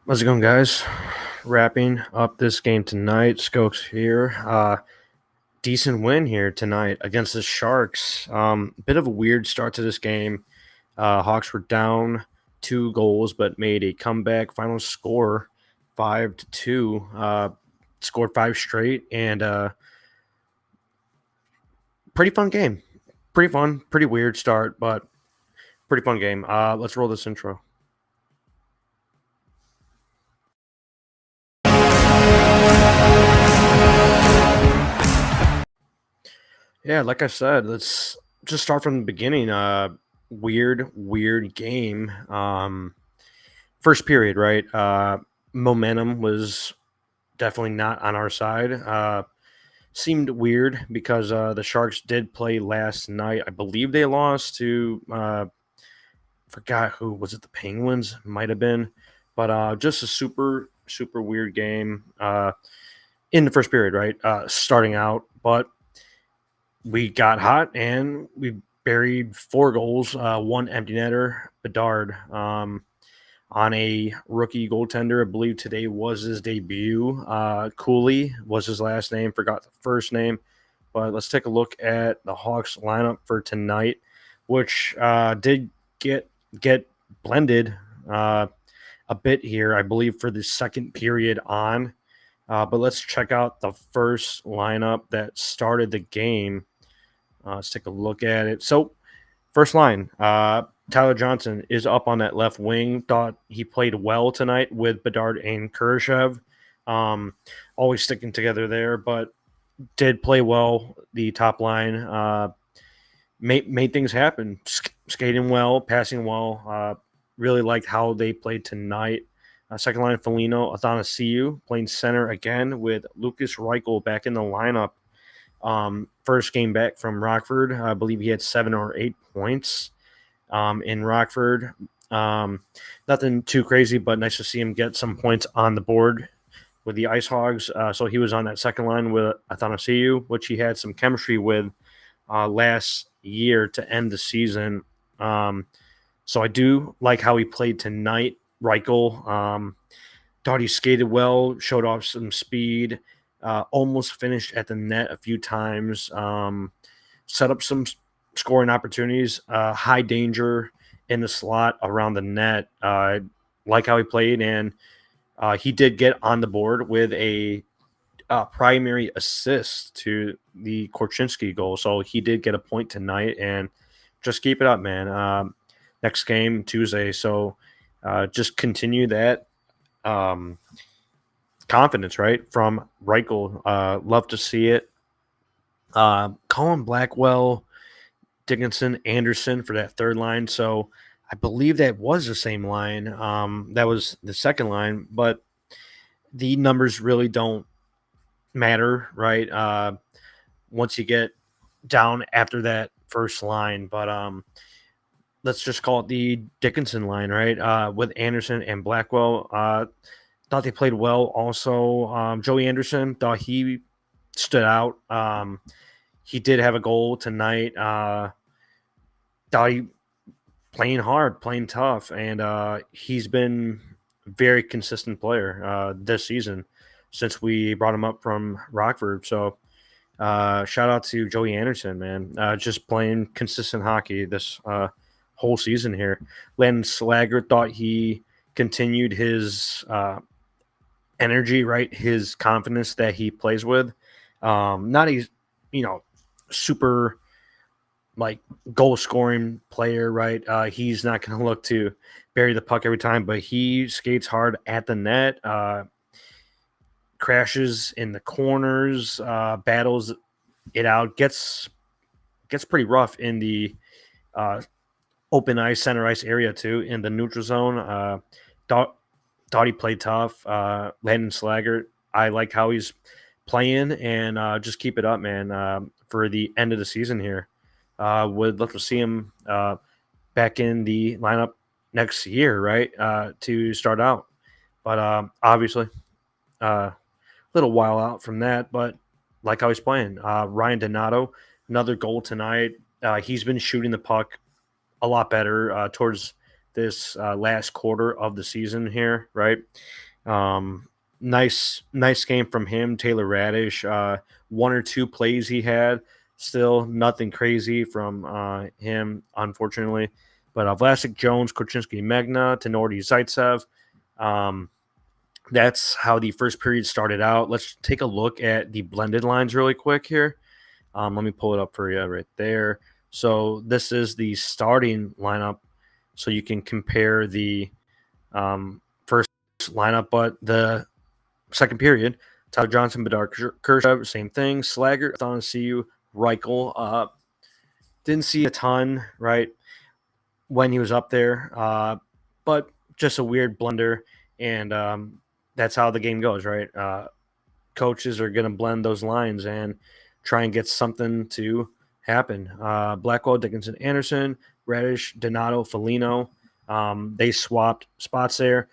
How's it going, guys? Wrapping up this game tonight. Skoks here. Decent win here tonight against the Sharks. Bit of a weird start to this game. Hawks were down 2 goals, but made a comeback. Final score 5-2. Scored five straight, and pretty fun game. Pretty fun. Pretty weird start, but pretty fun game. Let's roll this intro. Yeah, like I said, let's just start from the beginning. Weird game. First period, right? Momentum was definitely not on our side. Seemed weird because the Sharks did play last night. I believe they lost to forgot who was it. The Penguins might have been, but just a super weird game in the first period, right? Starting out, but we got hot and we buried 4 goals, one empty netter, Bedard, on a rookie goaltender. I believe today was his debut. Cooley was his last name, forgot the first name. But let's take a look at the Hawks lineup for tonight, which did get blended a bit here, I believe, for the second period on. But let's check out the first lineup that started the game. Let's take a look at it. So, first line, Tyler Johnson is up on that left wing. Thought he played well tonight with Bedard and Kurashev. Always sticking together there, but did play well. The top line made things happen. Skating well, passing well. Really liked how they played tonight. Second line, Foligno, Athanasiou playing center again with Lucas Reichel back in the lineup. First game back from Rockford. I believe he had 7 or 8 points in Rockford. Nothing too crazy, but nice to see him get some points on the board with the Ice Hogs. So he was on that second line with Athanasiou, which he had some chemistry with last year to end the season. So I do like how he played tonight. Reichel thought he skated well, showed off some speed. Almost finished at the net a few times. Set up some scoring opportunities. High danger in the slot around the net. Like how he played, and he did get on the board with a primary assist to the Korchinski goal. So he did get a point tonight, and just keep it up, man. Next game Tuesday, so just continue that. Confidence, right, from Reichel. Love to see it. Colin Blackwell, Dickinson, Anderson for that third line. So I believe that was the same line. That was the second line, but the numbers really don't matter, right? Once you get down after that first line, but let's just call it the Dickinson line, right? With Anderson and Blackwell. Thought they played well. Also, Joey Anderson thought he stood out. He did have a goal tonight. Thought he playing hard, playing tough, and he's been a very consistent player this season since we brought him up from Rockford. So shout out to Joey Anderson, man. Just playing consistent hockey this whole season here. Landon Slager thought he continued his energy, right? His confidence that he plays with. Not a, super like goal scoring player, right? He's not going to look to bury the puck every time, but he skates hard at the net, crashes in the corners, battles it out, gets pretty rough in the open ice, center ice area too, in the neutral zone. Thought he played tough. Landon Slager, I like how he's playing, and just keep it up, man, for the end of the season here. Would love to see him back in the lineup next year, right, to start out. But obviously, a little while out from that, but like how he's playing. Ryan Donato, another goal tonight. He's been shooting the puck a lot better towards this last quarter of the season here, right? Um, nice game from him, Taylor Radish. One or two plays he had, still nothing crazy from him, unfortunately. But Vlasic, Jones, Korchinski, Megna, Tenori, Zaitsev. Um, that's how the first period started out. Let's take a look at the blended lines really quick here. Let me pull it up for you right there. So this is the starting lineup, so you can compare the first lineup, but the second period, Tyler Johnson, Bedard, Kershaw, same thing. Slagger, Thonasiu, Reichel. Didn't see a ton, right, when he was up there, but just a weird blunder, and that's how the game goes, right? Coaches are going to blend those lines and try and get something to happen. Blackwell, Dickinson, Anderson, Radish, Donato, Foligno. They swapped spots there.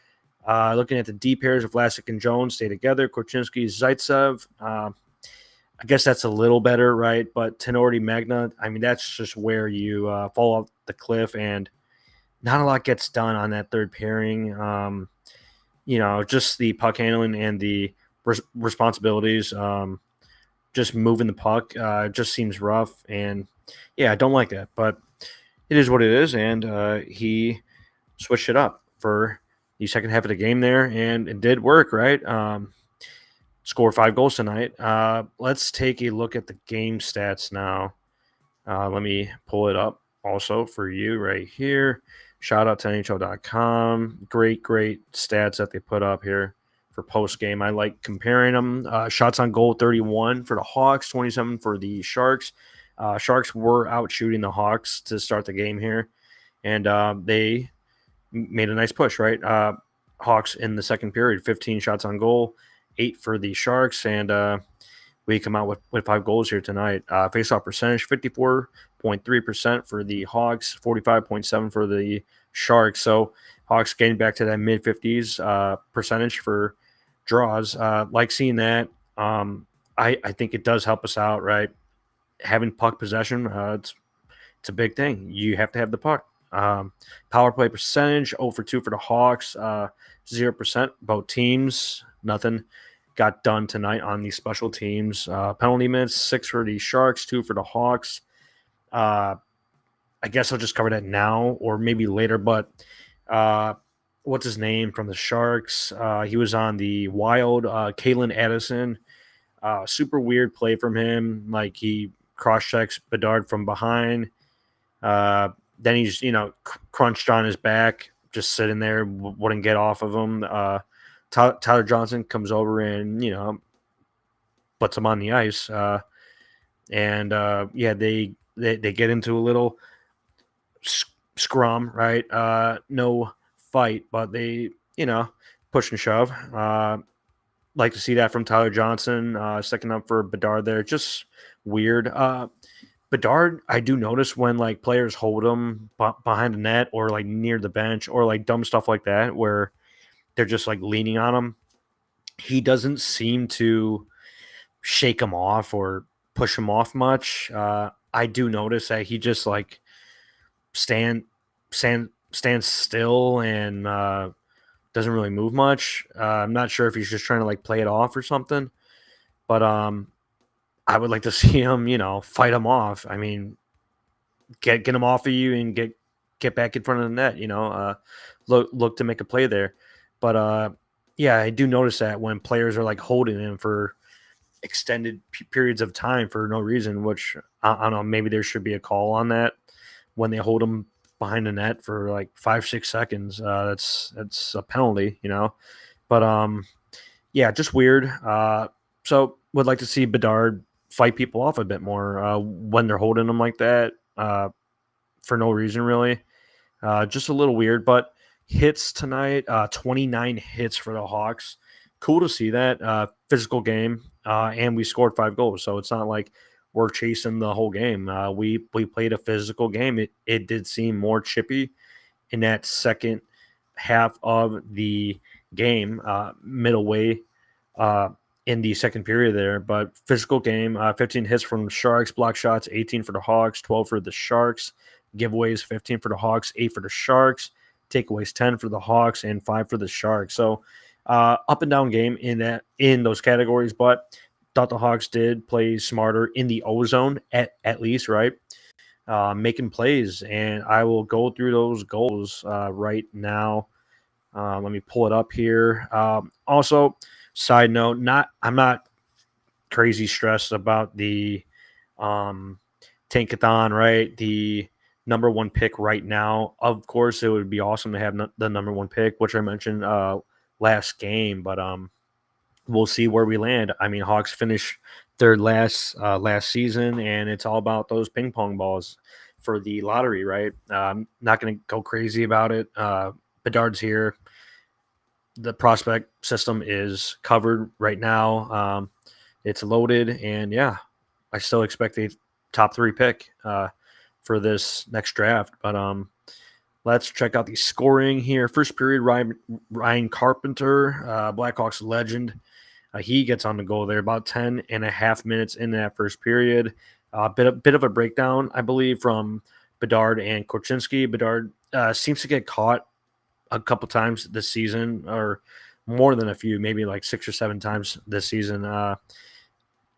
Looking at the D pairs of Vlasic and Jones, stay together. Korchinski, Zaitsev. I guess that's a little better, right? But Tenori, Magna, I mean, that's just where you fall off the cliff, and not a lot gets done on that third pairing. Just the puck handling and the responsibilities, just moving the puck, just seems rough. And yeah, I don't like that, but it is what it is. And he switched it up for the second half of the game there, and it did work, right? Scored 5 goals tonight. Let's take a look at the game stats now. Let me pull it up also for you right here. Shout out to NHL.com. Great stats that they put up here for post-game. I like comparing them. Shots on goal, 31 for the Hawks, 27 for the Sharks. Sharks were out shooting the Hawks to start the game here, and they made a nice push, right? Hawks in the second period, 15 shots on goal, 8 for the Sharks, and we come out with 5 goals here tonight. Face-off percentage, 54.3% for the Hawks, 45.7% for the Sharks. So Hawks getting back to that mid-50s percentage for draws. Like seeing that. I think it does help us out, right? Having puck possession, it's a big thing. You have to have the puck. Power play percentage, 0 for 2 for the Hawks, 0%. Both teams, nothing got done tonight on these special teams. Penalty minutes, 6 for the Sharks, 2 for the Hawks. I guess I'll just cover that now or maybe later, but what's his name from the Sharks? He was on the Wild, Kalen Addison. Super weird play from him. Like he cross-checks Bedard from behind. Then he's, crunched on his back, just sitting there, wouldn't get off of him. Tyler Johnson comes over and, puts him on the ice. They get into a little scrum, right? No fight, but they, push and shove. Like to see that from Tyler Johnson, second up for Bedard there. Just weird. Bedard, I do notice when like players hold him behind the net or like near the bench or like dumb stuff like that where they're just like leaning on him. He doesn't seem to shake him off or push him off much. I do notice that he just like stands still and doesn't really move much. I'm not sure if he's just trying to like play it off or something, but I would like to see him, fight him off. I mean, get him off of you and get back in front of the net. Look to make a play there. But I do notice that when players are like holding him for extended periods of time for no reason, which I don't know, maybe there should be a call on that when they hold him behind the net for like 5-6 seconds. That's a penalty, But just weird. So would like to see Bedard fight people off a bit more when they're holding them like that for no reason, really. Just a little weird, but hits tonight, 29 hits for the Hawks. Cool to see that. Physical game, and we scored 5 goals, so it's not like we're chasing the whole game. We played a physical game. It did seem more chippy in that second half of the game, middle way in the second period there. But physical game, 15 hits from the Sharks, block shots, 18 for the Hawks, 12 for the Sharks, giveaways, 15 for the Hawks, 8 for the Sharks, takeaways 10 for the Hawks and 5 for the Sharks. So up and down game in those categories, but thought the Hawks did play smarter in the ozone at least, right? Making plays, and I will go through those goals right now. Let me pull it up here. Also, side note, I'm not crazy stressed about the um, Tankathon, right? The number one pick right now. Of course, it would be awesome to have the number one pick, which I mentioned last game, but we'll see where we land. I mean, Hawks finished third last season, and it's all about those ping pong balls for the lottery, right? I'm not going to go crazy about it. Bedard's here. The prospect system is covered right now. It's loaded, and yeah, I still expect a top 3 pick for this next draft. But let's check out the scoring here. First period, Ryan Carpenter, Blackhawks legend. He gets on the goal there about 10 and a half minutes in that first period. Bit of a breakdown, I believe, from Bedard and Korchinski. Bedard seems to get caught a couple times this season, or more than a few, maybe like 6 or 7 times this season.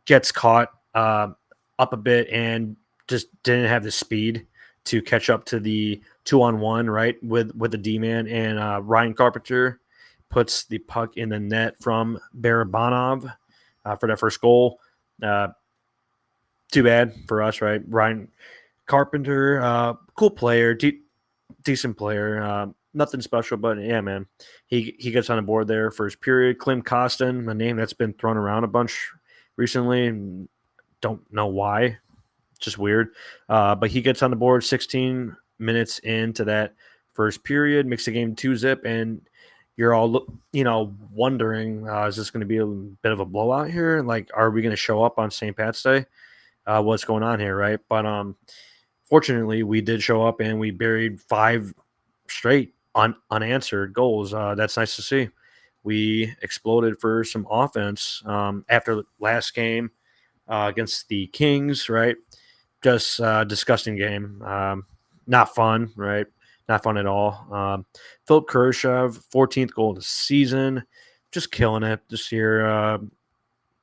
Gets caught up a bit and just didn't have the speed to catch up to the 2-on-1, right, with the D-man. And Ryan Carpenter puts the puck in the net from Barabanov for that first goal. Too bad for us, right? Ryan Carpenter, cool player, decent player. Nothing special, but yeah, man. He gets on the board there first period. Klim Kostin, a name that's been thrown around a bunch recently, and don't know why. Just weird. But he gets on the board 16 minutes into that first period, makes the game 2-zip, and you're all, wondering, is this going to be a bit of a blowout here? Like, are we going to show up on St. Pat's Day? What's going on here, right? But fortunately, we did show up, and we buried 5 straight unanswered goals. That's nice to see. We exploded for some offense after last game against the Kings, right? Just disgusting game. Not fun, right? Not fun at all. Philip Kurashev, 14th goal of the season, just killing it this year.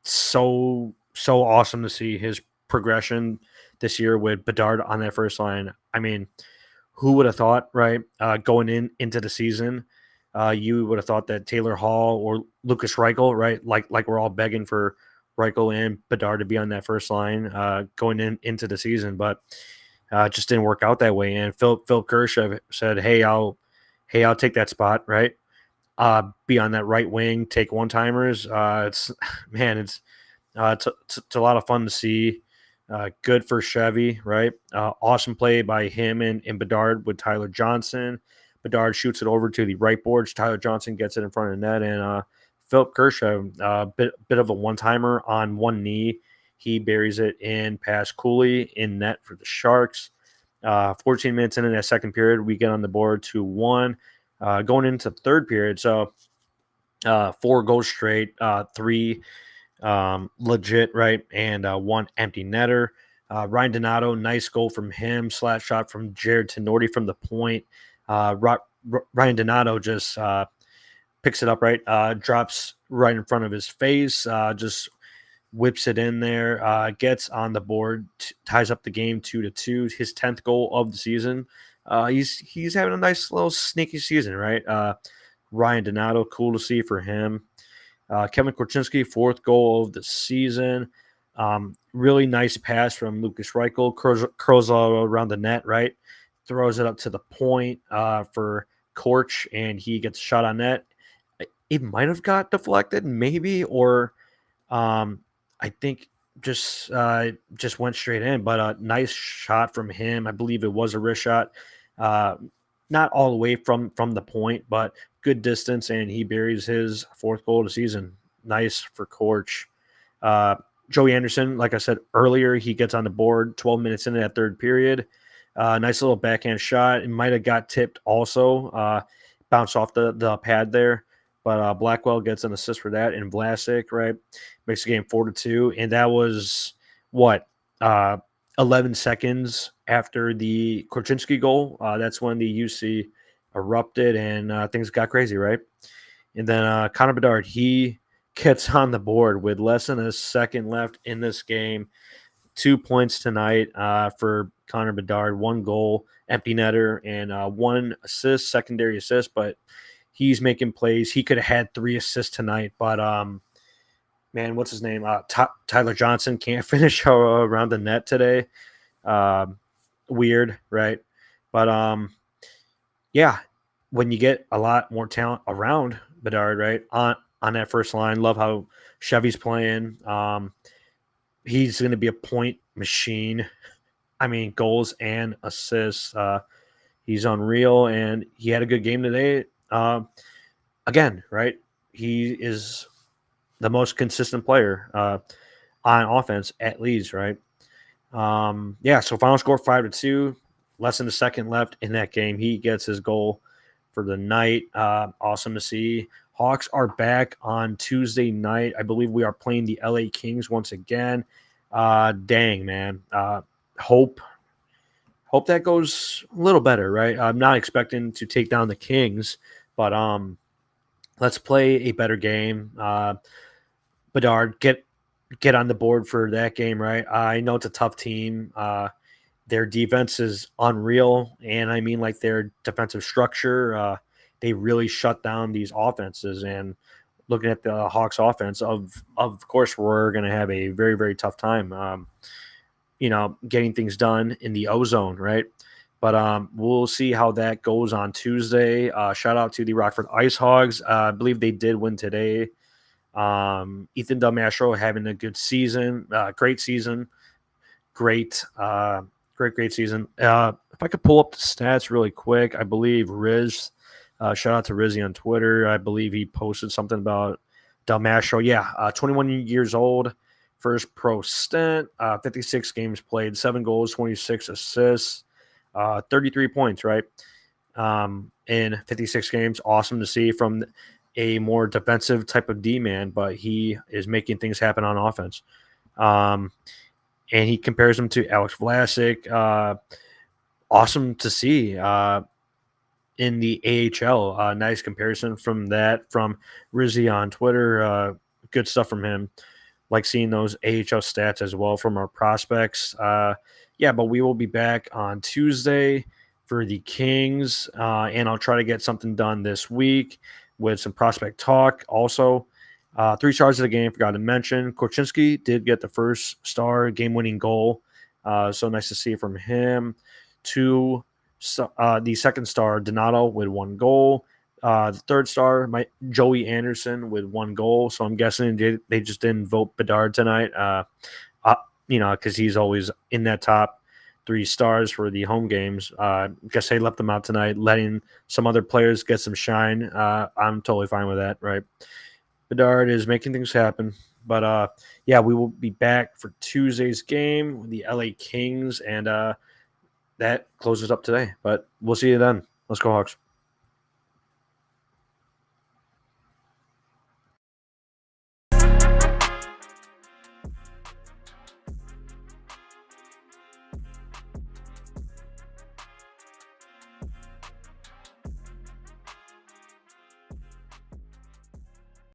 So awesome to see his progression this year with Bedard on that first line. I mean, who would have thought, right? Going into the season, you would have thought that Taylor Hall or Lucas Reichel, right? Like we're all begging for Reichel and Bedard to be on that first line going into the season, but it just didn't work out that way. And Phil Kurashev said, "Hey, I'll take that spot, right? Be on that right wing, take one timers." It's a lot of fun to see. Good for Chevy, right? Awesome play by him and Bedard with Tyler Johnson. Bedard shoots it over to the right boards. Tyler Johnson gets it in front of the net, and Philip Kurashev, bit of a one-timer on one knee. He buries it in past Cooley in net for the Sharks. 14 minutes into that second period, we get on the board 2-1. Going into the third period, so 4 goals straight, 3 legit, right, and 1 empty netter. Ryan Donato, nice goal from him. Slap shot from Jared Tenorti from the point. Ryan Donato just picks it up, right, drops right in front of his face, just whips it in there, gets on the board, ties up the game 2-2. His 10th goal of the season. He's having a nice little sneaky season, right? Ryan Donato, cool to see for him. Kevin Korchinski, 4th goal of the season. Really nice pass from Lucas Reichel. Curls all around the net, right? Throws it up to the point for Korch, and he gets a shot on net. It might have got deflected, maybe, or I think just went straight in. But a nice shot from him. I believe it was a wrist shot. Not all the way from the point, but good distance, and he buries his 4th goal of the season. Nice for Korch. Joey Anderson, like I said earlier, he gets on the board 12 minutes into that third period. Nice little backhand shot. It might have got tipped also. Bounced off the pad there. But Blackwell gets an assist for that. And Vlasic, right, makes the game 4-2. And that was, 11 seconds after the Korchinski goal. That's when the UC erupted and things got crazy, right? And then Connor Bedard, he gets on the board with less than a second left in this game. 2 points tonight for Connor Bedard, 1 goal, empty netter, and 1 assist, secondary assist. But he's making plays. He could have had 3 assists tonight, but man, what's his name? Tyler Johnson can't finish around the net today. Weird, right? But yeah, when you get a lot more talent around Bedard, right, on that first line, love how Chevy's playing. He's going to be a point machine. I mean, goals and assists. He's unreal, and he had a good game today. Again, right? He is the most consistent player on offense at Leeds, right? Yeah, so final score 5-2, less than a second left in that game. He gets his goal for the night. Awesome to see. Hawks are back on Tuesday night. I believe we are playing the LA Kings once again. Dang, man. Hope that goes a little better, right? I'm not expecting to take down the Kings, but let's play a better game. Bedard, get on the board for that game, right? I know it's a tough team. Their defense is unreal, and I mean like their defensive structure. They really shut down these offenses. And looking at the Hawks offense, of course, we're going to have a very, very tough time, getting things done in the ozone, right? But we'll see how that goes on Tuesday. Shout out to the Rockford Ice Hogs. I believe they did win today. Ethan Delmastro having a good season, great season, great season. If I could pull up the stats really quick, I believe Riz, shout out to Rizzy on Twitter. I believe he posted something about Delmastro. Yeah, 21 years old, first pro stint, 56 games played, 7 goals, 26 assists, 33 points, right? In 56 games. Awesome to see from a more defensive type of D-man, but he is making things happen on offense. And he compares him to Alex Vlasic. Awesome to see in the AHL. Nice comparison from Rizzy on Twitter. Good stuff from him. Like seeing those AHL stats as well from our prospects. Yeah, but we will be back on Tuesday for the Kings, and I'll try to get something done this week with some prospect talk. Also, 3 stars of the game, forgot to mention. Korchinski did get the first star, game-winning goal. So nice to see from him. The second star, Donato, with 1 goal. The third star, Joey Anderson, with 1 goal. So I'm guessing they just didn't vote Bedard tonight, because he's always in that top 3 stars for the home games. Guess they left them out tonight, letting some other players get some shine. I'm totally fine with that, right? Bedard is making things happen. But, yeah, we will be back for Tuesday's game with the LA Kings, and that closes up today. But we'll see you then. Let's go Hawks.